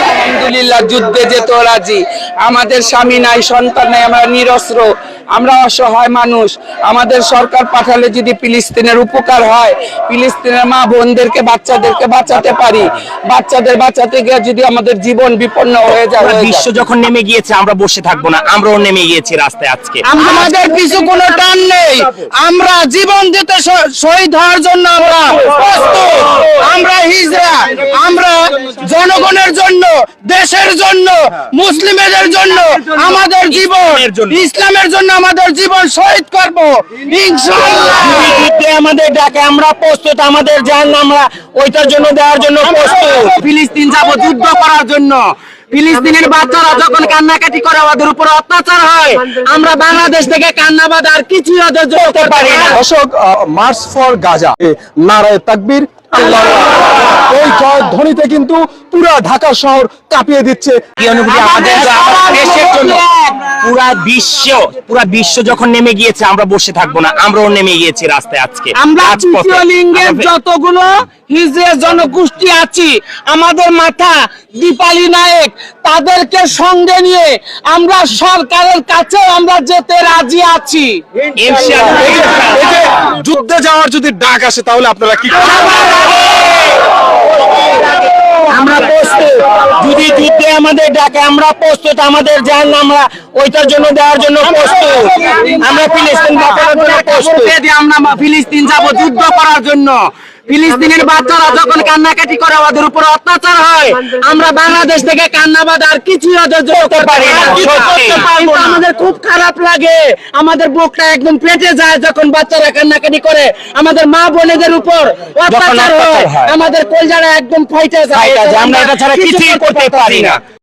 আলহামদুলিল্লাহ, যুদ্ধে যেতেও রাজি। আমাদের স্বামী নাই, সন্তান নাই, আমরা নিরস্ত্র, আমরা অসহায় মানুষ। আমাদের সরকার পাঠালে যদি ফিলিস্তিনের উপকার হয়, ফিলিস্তিনের মা বোনদেরকে বাচ্চাদেরকে বাঁচাতে পারি, বাচ্চাদের বাঁচাতে গিয়ে যদি আমাদের জীবন বিপন্ন হয়ে যায়। বিশ্ব যখন নেমে গিয়েছে আমরা বসে থাকবো না, আমরাও নেমে গিয়েছি রাস্তায়। আজকে আমাদের পিছু কোনো টান নেই, আমরা জীবন দিতে শহীদ হওয়ার জন্য আমরা প্রস্তুত। আমরা হিজড়া, আমরা জনগণের জন্য, দেশের জন্য, মুসলিমদের জন্য আমাদের জীবন, ইসলামের জন্য আমাদের জীবন শহীদ করব ইনশাআল্লাহ। আমাদের ডাকে আমরা প্রস্তুত, আমাদের জান আমরা ওইটার জন্য দেওয়ার জন্য প্রস্তুত। ফিলিস্তিন যাব যুদ্ধ করার জন্য। ফিলিস্তিনের বাচ্চারা যখন কান্নাকাটি করে, ওদের উপর অত্যাচার হয়, আমরা বাংলাদেশ থেকে কান্না বাদ আর কিছুই ওদের করতে পারি না। দর্শক, মার্চ ফর গাজা, নারায়ে তাকবীর, আল্লাহু আকবার, এই জয় ধ্বনিতে কিন্তু পুরা ঢাকা শহর কাঁপিয়ে দিচ্ছে। কি অনুভূতি আমাদের দেশের জন্য? পুরা বিশ্ব যখন নেমে গিয়েছে আমরা বসে থাকবো না, আমরাও নেমে গিয়েছি রাস্তায়। আজকে আমরা তৃতীয় লিঙ্গের যতগুলো হিজড়া জনগোষ্ঠী আছি, আমাদের মাথা দীপালি নায়েক, তাদেরকে সঙ্গে নিয়ে আমরা সরকারের কাছে আমরা যেতে রাজি আছি। ইনশাআল্লাহ। এই যে যুদ্ধে যাওয়ার যদি ডাক আসে তাহলে আপনারা কি করবেন? আমরা প্রস্তুত, যদি যুদ্ধে আমাদের ডাকে আমরা প্রস্তুত, আমাদের জান আমরা ওইটার জন্য দেওয়ার জন্য প্রস্তুত। আমরা ফিলিস্তিন বাঁচানোর জন্য প্রস্তুত। আমরা ফিলিস্তিন যাব যুদ্ধ করার জন্য। ফিলিস্তিনের বাচ্চারা যখন কান্নাকাটি করে, ওদের উপর অত্যাচার হয়, আমরা বাংলাদেশ থেকে কান্না বাদ আর কিছুই ওদের করতে পারি না। আমাদের খুব খারাপ লাগে, আমাদের বুকটা একদম পেটে যায় যখন বাচ্চারা কান্নাকাটি করে, আমাদের মা বোনেদের উপর অত্যাচার হয়, আমাদের কলজাটা একদম ফাইটে যায়। আমরা এটা ছাড়া কিছুই করতে পারি না।